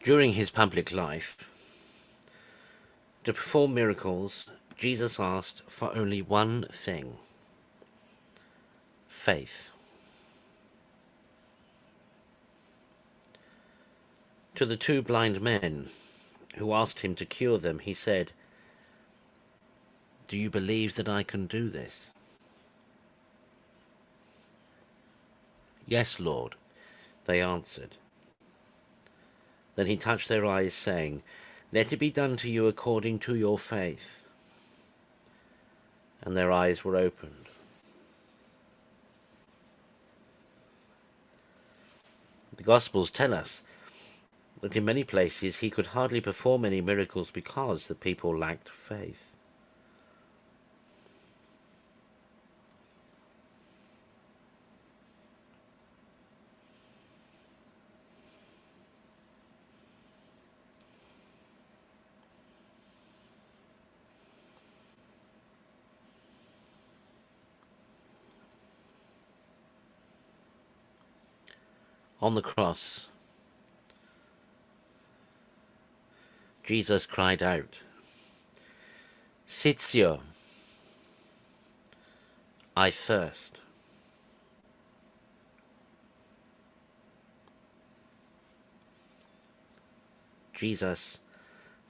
During his public life, to perform miracles, Jesus asked for only one thing: faith. To the two blind men who asked him to cure them, he said, "Do you believe that I can do this?" "Yes, Lord," they answered. Then he touched their eyes, saying, "Let it be done to you according to your faith." And their eyes were opened. The Gospels tell us that in many places he could hardly perform any miracles because the people lacked faith. On the cross, Jesus cried out, "Sitio, I thirst." Jesus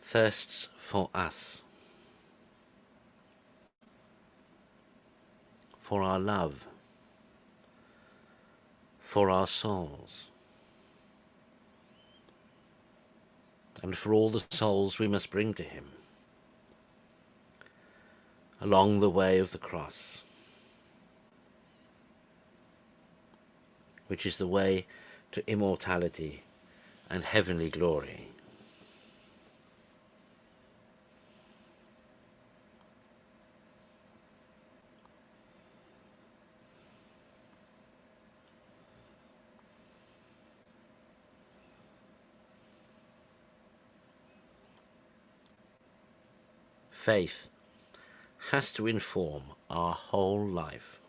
thirsts for us, for our love, for our souls, and for all the souls we must bring to him along the way of the cross, which is the way to immortality and heavenly glory. Faith has to inform our whole life.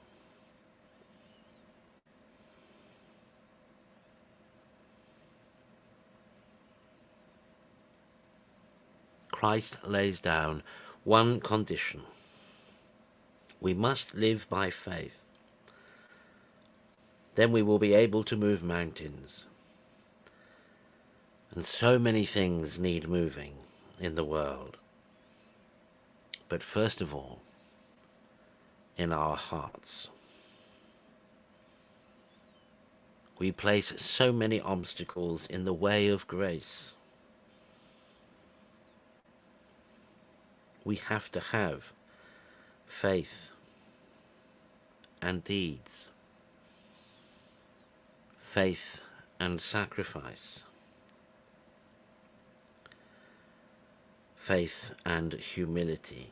Christ lays down one condition: we must live by faith. Then we will be able to move mountains. And so many things need moving in the world. But first of all, in our hearts. We place so many obstacles in the way of grace. We have to have faith and deeds, faith and sacrifice, faith and humility.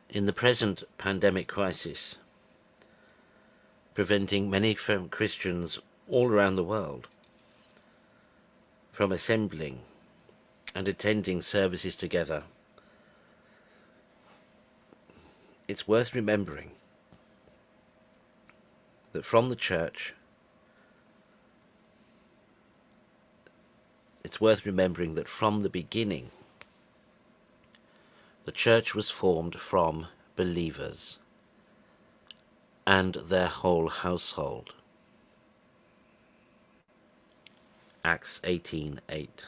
In the present pandemic crisis, preventing many Christians all around the world from assembling and attending services together, it's worth remembering that from the church, from the beginning, the church was formed from believers and their whole household. Acts 18:8.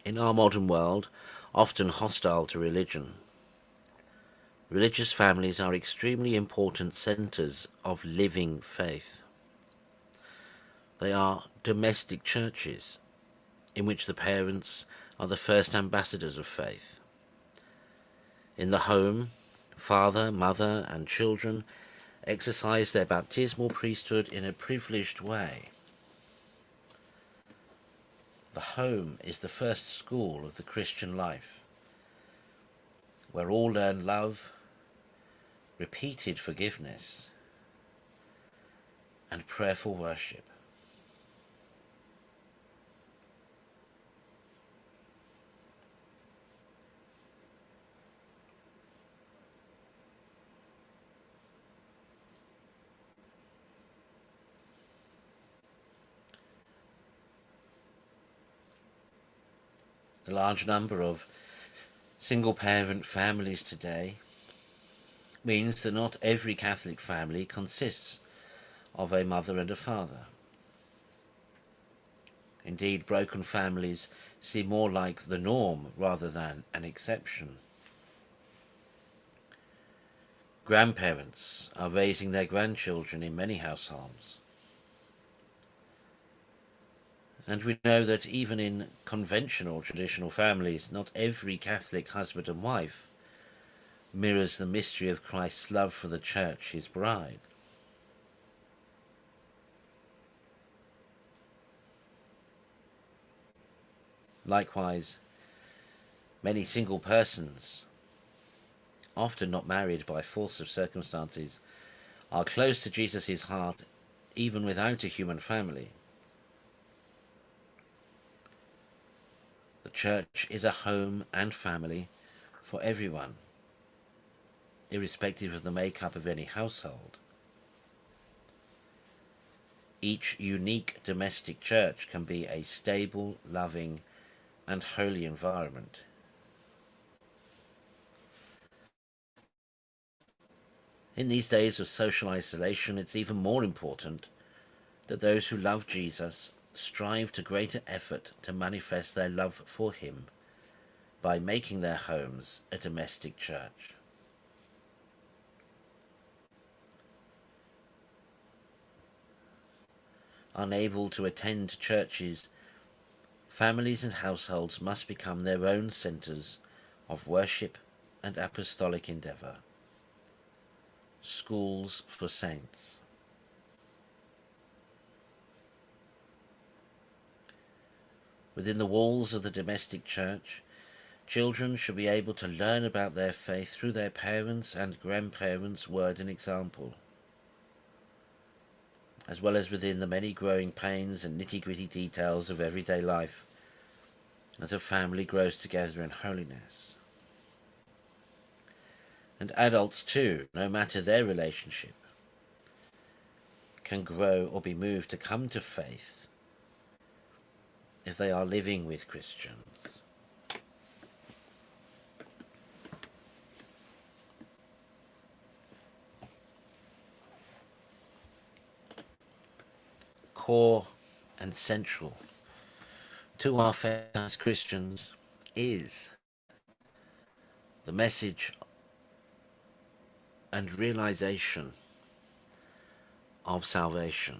In our modern world, often hostile to religion, religious families are extremely important centers of living faith. They are domestic churches in which the parents are the first ambassadors of faith. In the home, father, mother, and children exercise their baptismal priesthood in a privileged way. The home is the first school of the Christian life, where all learn love, repeated forgiveness, and prayerful worship. The large number of single-parent families today means that not every Catholic family consists of a mother and a father. Indeed, broken families seem more like the norm rather than an exception. Grandparents are raising their grandchildren in many households. And we know that even in conventional traditional families, not every Catholic husband and wife mirrors the mystery of Christ's love for the Church, his bride. Likewise, many single persons, often not married by force of circumstances, are close to Jesus' heart even without a human family. The Church is a home and family for everyone, irrespective of the makeup of any household. Each unique domestic church can be a stable, loving, and holy environment. In these days of social isolation, it's even more important that those who love Jesus strive to greater effort to manifest their love for him by making their homes a domestic church. Unable to attend churches, families and households must become their own centers of worship and apostolic endeavor. Schools for saints. Within the walls of the domestic church, children should be able to learn about their faith through their parents' and grandparents' word and example, as well as within the many growing pains and nitty-gritty details of everyday life as a family grows together in holiness. And adults too, no matter their relationship, can grow or be moved to come to faith if they are living with Christians. Core and central to our faith as Christians is the message and realization of salvation.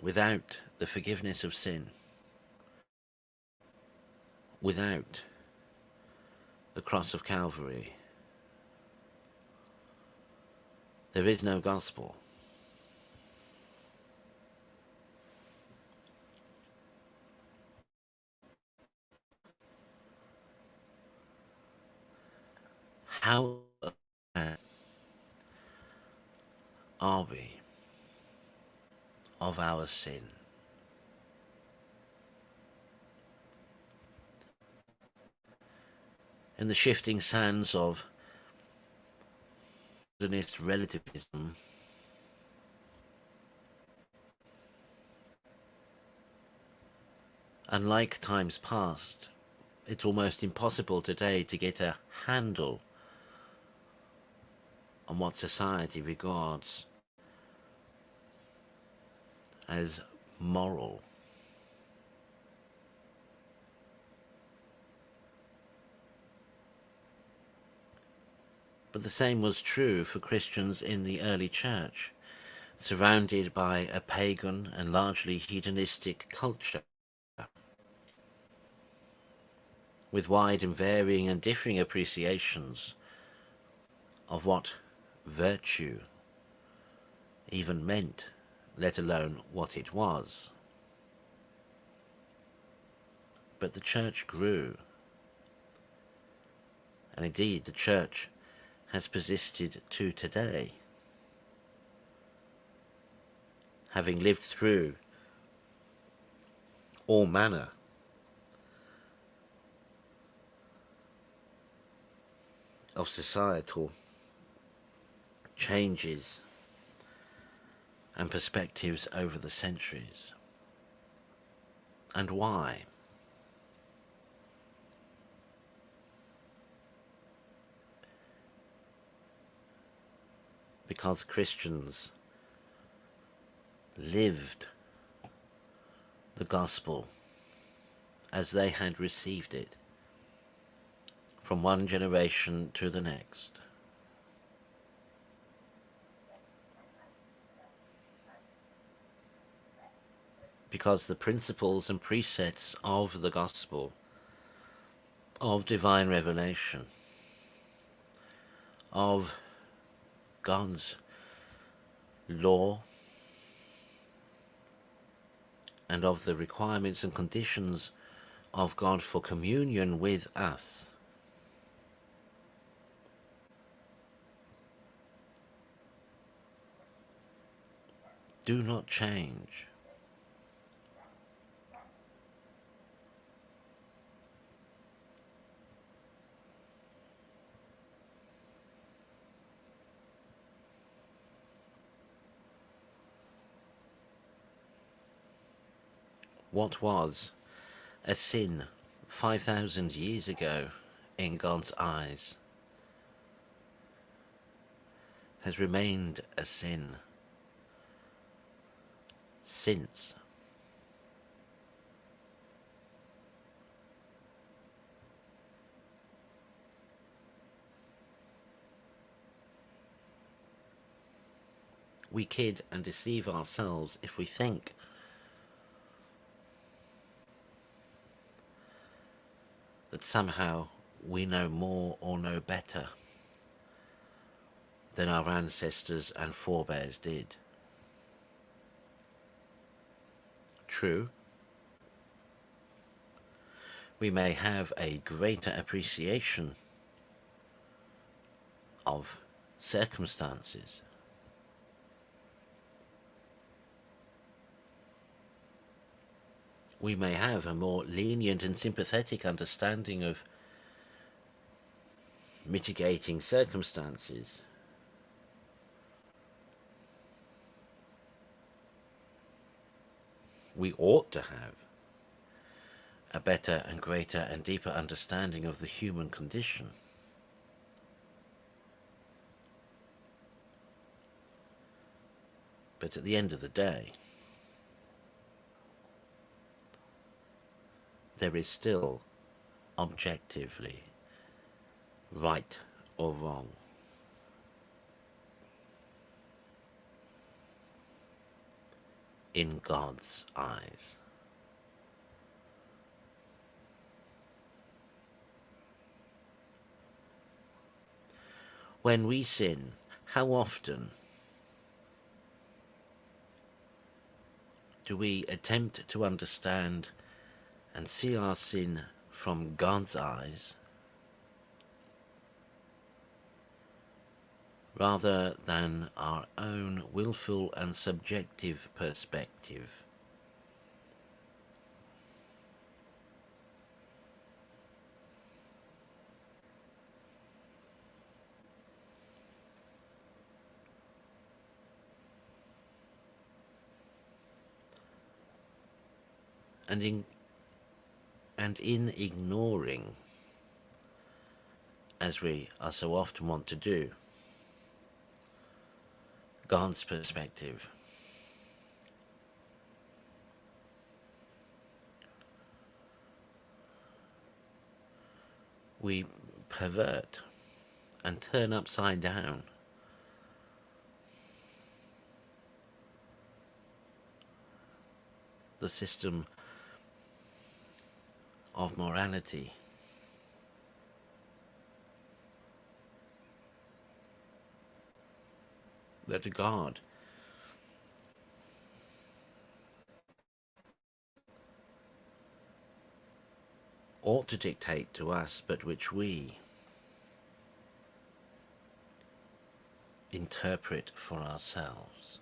Without the forgiveness of sin, without the cross of Calvary, there is no gospel. How aware are we of our sin? In the shifting sands of modernist relativism, unlike times past, it's almost impossible today to get a handle on what society regards as moral. But the same was true for Christians in the early church, surrounded by a pagan and largely hedonistic culture, with wide and varying and differing appreciations of what virtue even meant, let alone what it was. But the church grew, and indeed the church has persisted to today, having lived through all manner of societal changes and perspectives over the centuries. And why? Because Christians lived the gospel as they had received it from one generation to the next. Because the principles and precepts of the gospel, of divine revelation, of God's law, and of the requirements and conditions of God for communion with us, do not change. What was a sin 5,000 years ago in God's eyes has remained a sin since. We kid and deceive ourselves if we think that somehow we know more or know better than our ancestors and forebears did. True, we may have a greater appreciation of circumstances. We may have a more lenient and sympathetic understanding of mitigating circumstances. We ought to have a better and greater and deeper understanding of the human condition. But at the end of the day, there is still objectively right or wrong. In God's eyes. When we sin, how often do we attempt to understand and see our sin from God's eyes rather than our own willful and subjective perspective? And in ignoring, as we are so often want to do, God's perspective, we pervert and turn upside down the system of morality that God ought to dictate to us, but which we interpret for ourselves.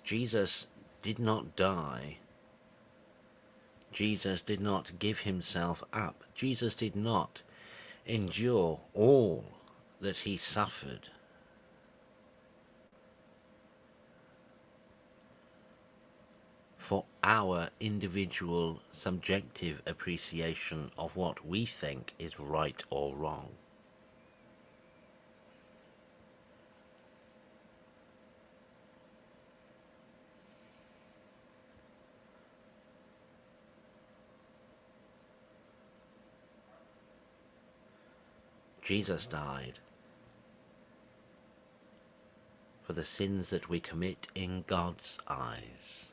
Jesus did not die Jesus did not give himself up. Jesus did not endure all that he suffered for our individual subjective appreciation of what we think is right or wrong. Jesus died for the sins that we commit in God's eyes.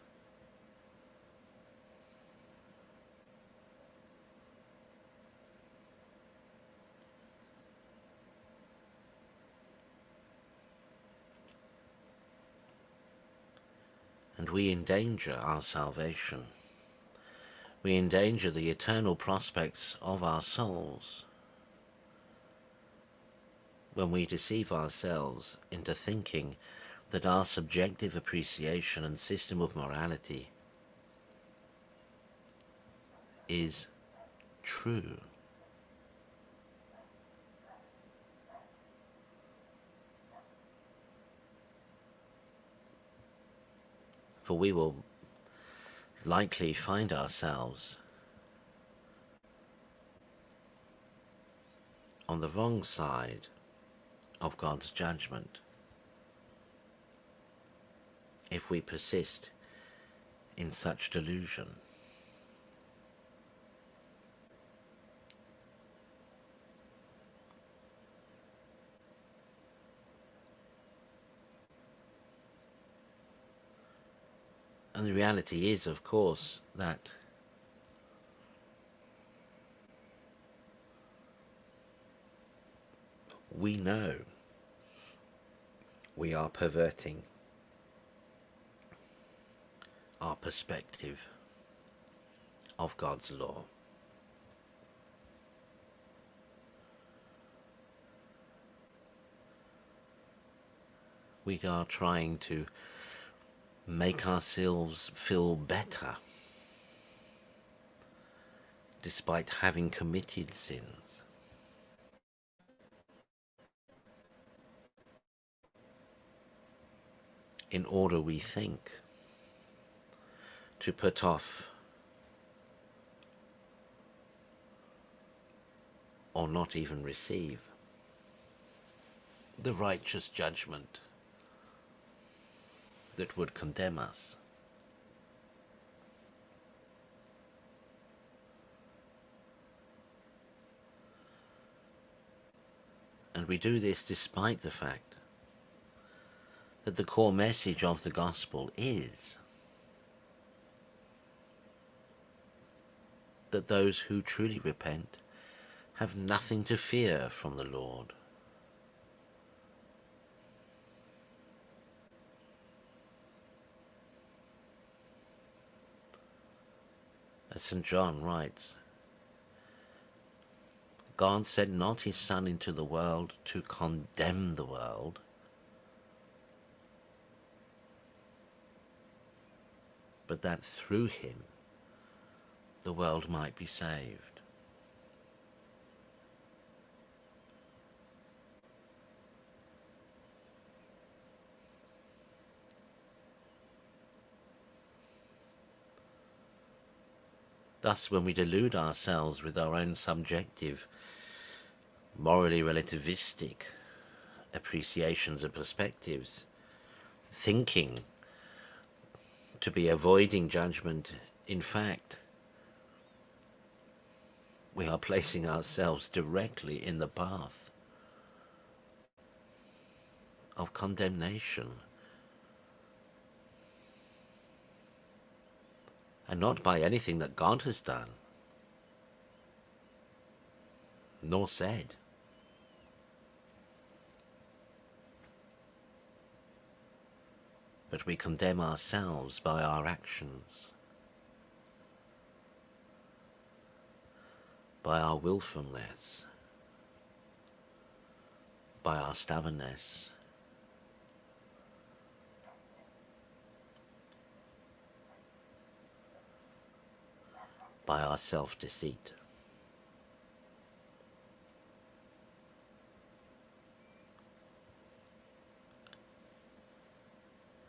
And we endanger our salvation. We endanger the eternal prospects of our souls when we deceive ourselves into thinking that our subjective appreciation and system of morality is true. For we will likely find ourselves on the wrong side of God's judgment if we persist in such delusion. And the reality is, of course, that we know we are perverting our perspective of God's law. We are trying to make ourselves feel better despite having committed sins. In order, we think, to put off or not even receive the righteous judgment that would condemn us. And we do this despite the fact that the core message of the gospel is that those who truly repent have nothing to fear from the Lord. As St. John writes, God sent not his Son into the world to condemn the world, but that through him the world might be saved. Thus, when we delude ourselves with our own subjective, morally relativistic appreciations and perspectives, thinking to be avoiding judgment, in fact, we are placing ourselves directly in the path of condemnation. And not by anything that God has done, nor said. But we condemn ourselves by our actions, by our willfulness, by our stubbornness, by our self-deceit.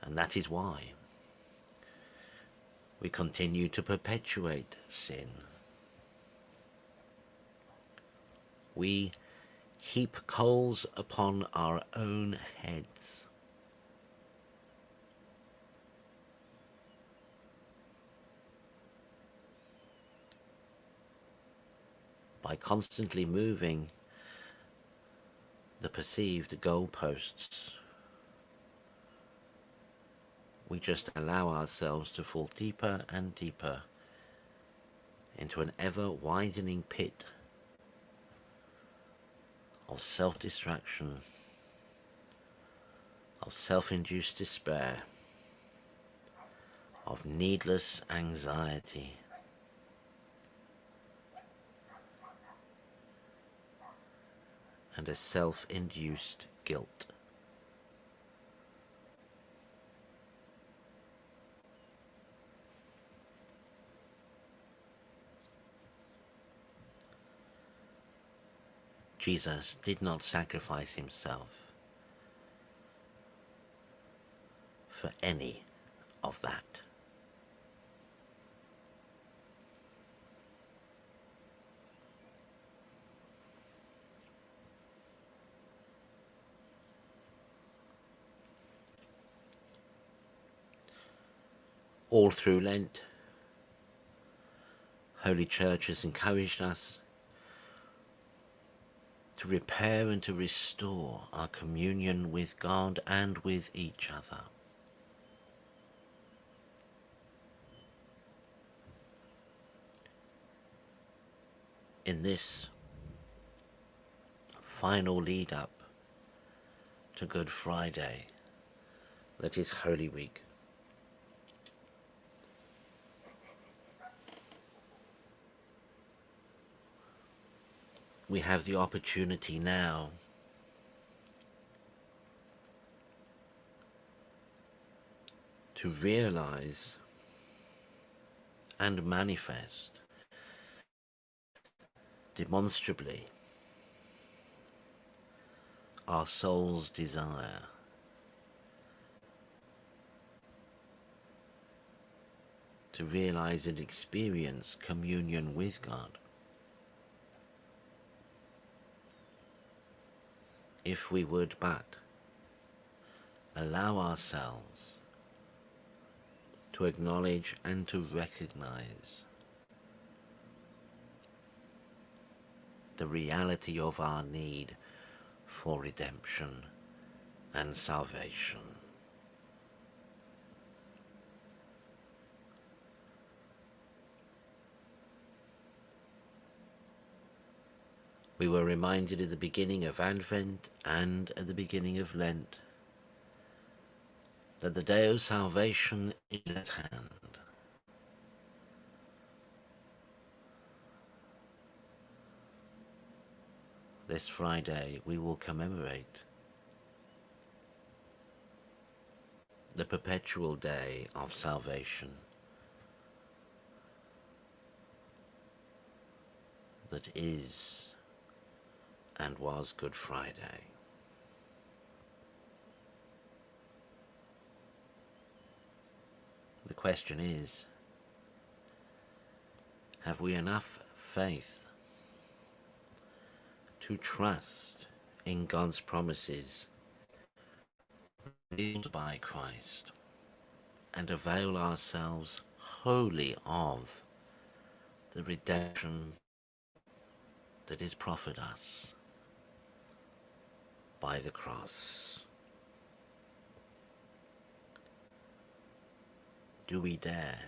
And that is why we continue to perpetuate sin. We heap coals upon our own heads. By constantly moving the perceived goalposts, we just allow ourselves to fall deeper and deeper into an ever-widening pit of self-distraction, of self-induced despair, of needless anxiety, and a self-induced guilt. Jesus did not sacrifice himself for any of that. All through Lent, Holy Church has encouraged us to repair and to restore our communion with God and with each other. In this final lead up to Good Friday, that is Holy Week, we have the opportunity now to realize and manifest demonstrably our soul's desire to realize and experience communion with God. If we would but allow ourselves to acknowledge and to recognize the reality of our need for redemption and salvation. We were reminded at the beginning of Advent and at the beginning of Lent that the day of salvation is at hand. This Friday we will commemorate the perpetual day of salvation that is and was Good Friday. The question is, have we enough faith to trust in God's promises revealed by Christ and avail ourselves wholly of the redemption that is proffered us by the cross? Do we dare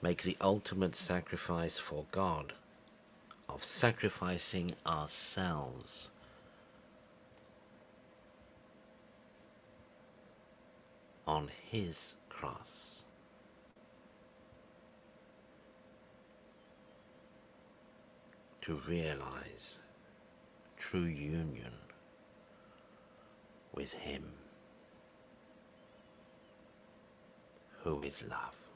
make the ultimate sacrifice for God of sacrificing ourselves on his cross? To realize true union with him who is love.